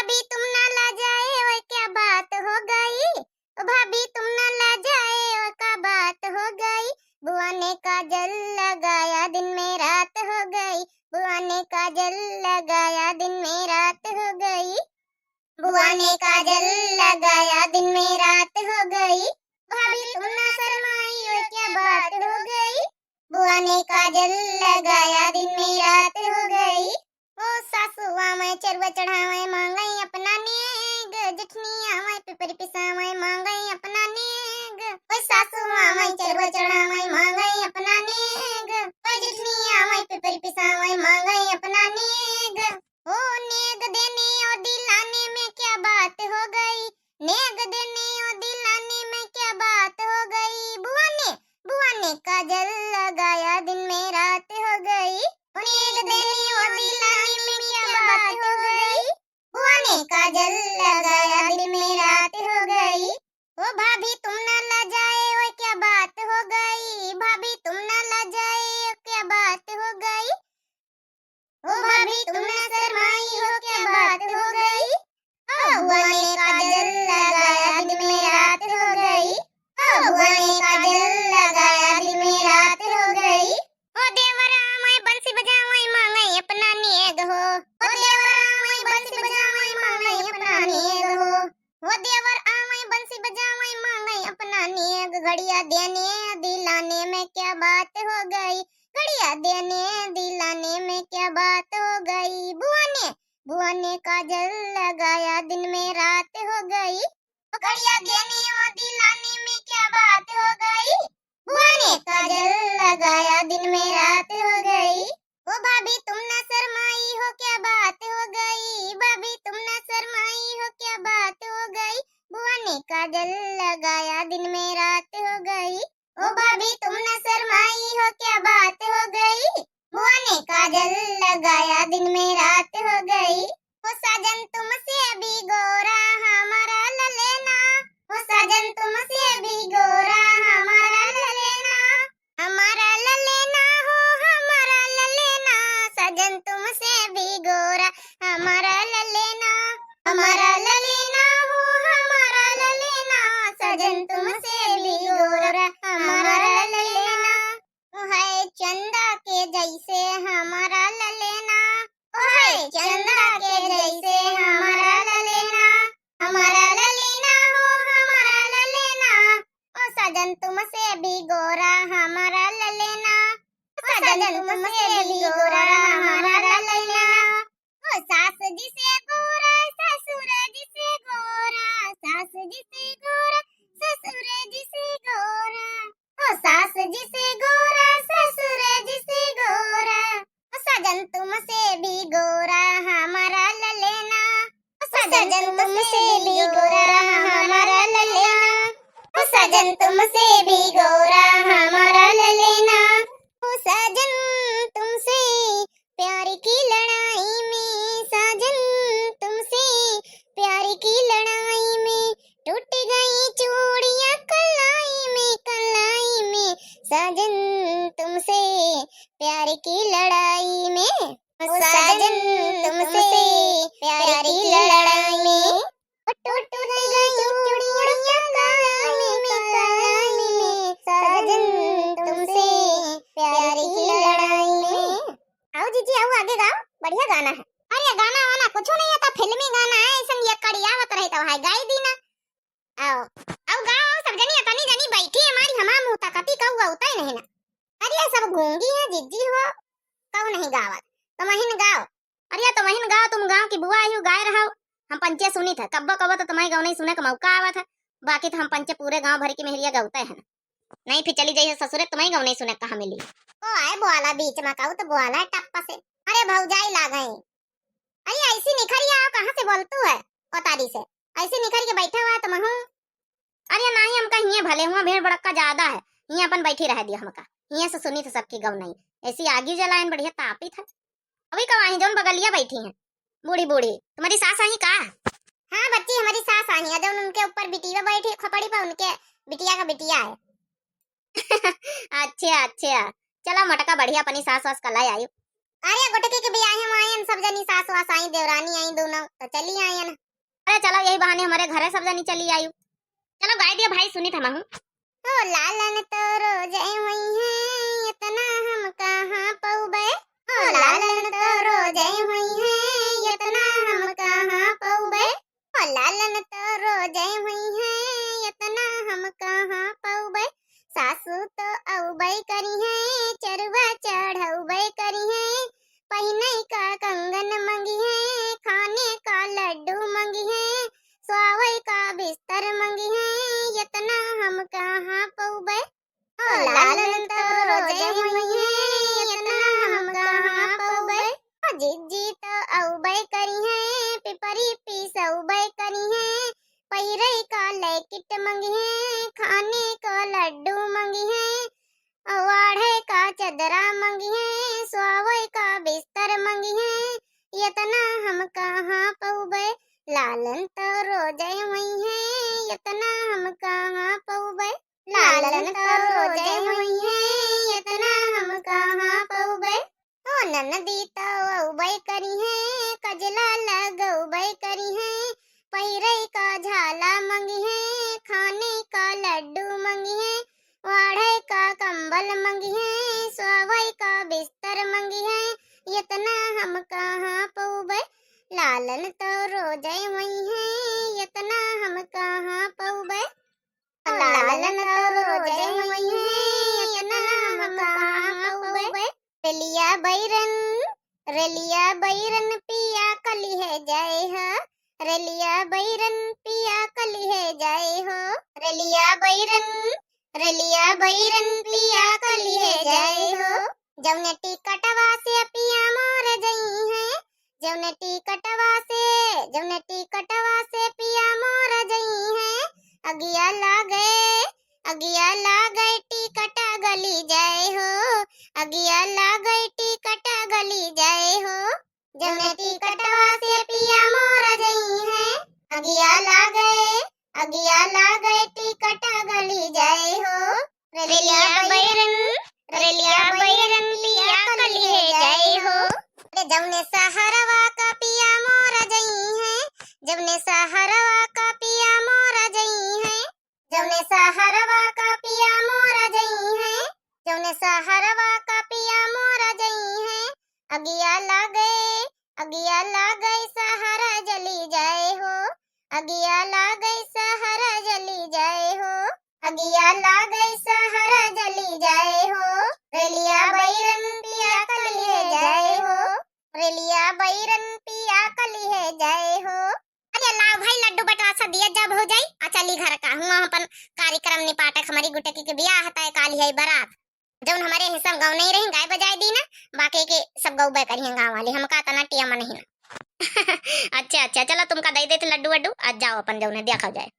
भाभी तुम ना ला जाए, ओए क्या बात हो गई। ओ भाभी तुम ना ला जाए, ओए क्या बात हो गई। बुआ ने काजल लगाया, दिन में रात हो गई। बुआ ने काजल लगाया, दिन में रात हो गई। बुआ ने काजल लगाया, दिन में रात हो गई। भाभी तुम ना शर्माई, ओए क्या बात हो गई। बुआ ने काजल लगाया, दिन में रात हो गई। ओ सासू आवे चरवा चढ़ावे, मांगई अपना नेग। जठनी आवे पिपरी पिसावे, मांगई अपना नेग। ओ सासू आवे चरवा चढ़ावे, मांगई अपना नेग। ओ जठनी आवे पिपरी पिसावे, मांगई अपना नेग। ओ नेग देने और दिलाने में क्या बात हो गई। नेग देने और दिलाने में क्या बात हो गई। बुआ ने काजल लगाया, दिन में रात हो गई। नेग देने और दिलाने में क्या बात हो गई। बुआ ने काजल लगाया, दिन में रात हो गई। ओ भाभी तुम ना ला जाए, ओए क्या बात हो गई। भाभी तुम ना ला जाए, ओ क्या बात हो गई। ओ भाभी तुम ना शर्माई हो, क्या बात हो गई। ओ बुआ ने काजल लगाया, दिन में रात हो गई। ओ बुआ ने काजल लगाया, दिन में रात हो गई। ओ देवरा मैं बंसी बजाऊं, मांगई अपना नेग हो। ओ देवरा मैं बंसी बजाऊं, मांगई अपना नेग हो। ओ देवर आवे बंसी बजाऊं, मांगई अपना नेग। घड़िया देने दिलाने में क्या बात हो गई। घड़िया देने दिलाने में क्या बात हो गई। बुआ ने काजल लगाया, दिन में रात हो गई। घड़िया देने और दिलाने में क्या बात हो गई। बुआ ने काजल लगाया, दिन में रात हो गई। ओ भाभी तुम ना शर्माई हो, क्या बात हो गई। भाभी तुम ना शर्माई हो, क्या बात हो गई। बुआ ने काजल लगाया, दिन में रात हो गई। ओ भाभी तुम ना शर्माई हो, क्या बात हो गई। बुआ ने काजल लगाया, दिन में रात हो गई। ओ साजन तुमसे भी गोरा हमारा ललेना। ओ साजन तुमसे भी गोरा हमारा ललेना। हमारा ललेना हो, हमारा ललेना। साजन तुमसे भी गोरा हमारा ललेना। हमारा ललेना हो, हमारा ललेना। साजन तुमसे भी गोरा हमारा ललेना। ओ है चंदा के जैसे हमारा ललेना। ओ है चंदा के जैसे हमारा ललेना। हमारा ललेना हो, हमारा ललेना। ओ सजन तुमसे भी गोरा हमारा ललेना। सजन तुमसे भी गोरा हमारा ललेना। ओ सास जी से गोरा, ससुर जी से गोरा। सास जी से गोरा, ससुर जी से गोरा। ओ सास जी से गोरा, ससुर जी से गोरा। ओ सजन तुमसे भी गोरा हमारा ललेना। ओ सजन तुमसे भी गोरा हमारा ललेना। ओ सजन तुमसे भी गोरा हमारा ललेना। ओ सजन तुमसे प्यार की लड़ाई में। साजन तुमसे प्यार की लड़ाई में टूट गई चूड़ियां कलाई में, कलाई में। साजन तुमसे प्यार की लड़ाई में। ओ साजन तुमसे प्यार की लड़ाई में टूट गई चूड़ियां कलाई में, कलाई में। साजन तुमसे प्यार की लड़ाई में। आओ जीजी आओ, आगे गाओ, बढ़िया गाना है। अरे गाना वाना कुछ नहीं आता, फिल्मी गाना है। ऐसन ये कड़ियावत रही तो है गाई दी ना। आओ आओ गाओ, सब जनी तनी जनी बैठी हमारी हमा मुंह तकती कहू होता ही नहीं ना। अरे सब गूंगी है जीजी हो, कहो नहीं गावत तो महीन गाओ। अरे तो महीन गाओ, तुम गाओ की बुआ आयु गाय रहो। हम पंचे सुनी था कब्बो कब्बो तो तुम्हारे गाँव नहीं सुने का मौका आवा था। बाकी तो हम पंचे पूरे गांव भर की मेहरिया गाते हैं ना। नहीं फिर चली जाइए ससुरे, तुम्हारे गाँव नहीं सुने कहाँ मिली। ओ आए बुआला बीच में कहू तो बुआला टप्पा से। अरे भौजाई ला गई। अरे ऐसी निखरिया आओ, कहाँ से बोलतू है कोतारी से। ऐसी निखर के बैठा हुआ है तुम हूँ। अरे नहीं हम कहीं भले हुआ, भीड़ भड़का ज्यादा है। यहाँ अपन बैठी रह दिया हमका, यहाँ से सुनी तो सबकी गव नहीं। ऐसी आगी जलाइन बढ़िया तापी था। अभी कब आई जोन बगलिया बैठी हैं बूढ़ी बूढ़ी, तुम्हारी सास आई का। हाँ बच्ची हमारी सास आई है, जब उनके ऊपर बिटिया बैठी खपड़ी पर, उनके बिटिया का बिटिया है। अच्छा अच्छा, चला मटका बढ़िया अपनी सास वास कलाई आयु। अरे गोटकी के भी आए हम आयन सब जनी सास वास आई देवरानी आई दोनों तो चली आयन। अरे चलो यही बहाने हमारे घर सब जनी चली आयु। चलो गाय दिया भाई सुनी था महू। ओ लालन तो रोजे हुई है इतना हम कहां पौबे। ओ लालन तो रोजे हुई है इतना हम कहां पौबे। ओ लालन तो रोजे हुई है इतना हम कहां पौबे। सासू तो औबई करी है चरवा चढ़ौबई करी है। पहने का कंगन मंगी है खाने का लड्डू मंगी है। स्वावई का बिस्तर मंगी है इतना हम कहां पौबे। ओ लालन तो रोजे हुई है इतना हम कहां पौबे। ओ जिज्जी तो औबई करी है पिपरी पीस औबई करी है। पहिरई का लैकिट मंगी है खाने का लड्डू मंगी है। वाढ़े का चदरा मंगी है स्वावई का बिस्तर मंगी है इतना हम कहां पौबे। लालन तो रोजे हुई है इतना हम कहां पौबे। लालन तो रोजे हुई है इतना हम कहां पौबे। ओ ननदी तो औबई करी है कजला लगौबई करी है। पहिरई का झाला मंगी है खाने का लड्डू मंगी है। वाढ़े का कंबल मंगी है स्वावई का बिस्तर मंगी है इतना हम कहां पौबे। लालन तो रोजे हुई है इतना हम कहां पौबे। लालन तो रोजे हुई है इतना हम कहां पौबे। रेलिया बैरन पिया कली है जय हो। रेलिया बैरन पिया कली है जय हो। रेलिया बैरन पिया कली है जय हो। जौने टिकटवा से पिया मोर जई है। जौने टिकटवा से पिया मोर जई है। अगिया लागे टिकट गली जाए हो। अगिया लागे टिकट गली जाए हो। जौने टिकटवा से पिया मोर जई है। अगिया लागे टिकट गली जाए हो। रेलिया बैरन पिया कली है जय हो। जौने सहरवा का पिया मोर जई है। जौने सहरवा का पिया मोर जई है। जौने सहरवा का पिया मोर जई है। जौने सहरवा का पिया मोर जई है। अगिया लागे सहरा जली जाए हो। अगिया लागे सहरा जली जाए हो। अगिया लागे सहरा जली जाए हो। रेलिया बैरन पिया कली है जय हो। रेलिया बैरन पिया कली है जय हो। अरे लाओ भाई लड्डू बटवा सा दिया जब हो जाई चली घर का हुआ अपन कार्यक्रम निपाटक हमारी गुटकी के ब्याह हता है काली है बारात। जौन हमारे हिस्सा गाँव नहीं रही गाय बजाए दी ना बाकी के सब गौ बे करी गाँव वाले हमका तना टिया मन नहीं ना। अच्छा चलो तुमका दे देते लड्डू वड्डू आज जाओ अपन जौन देखा जाए।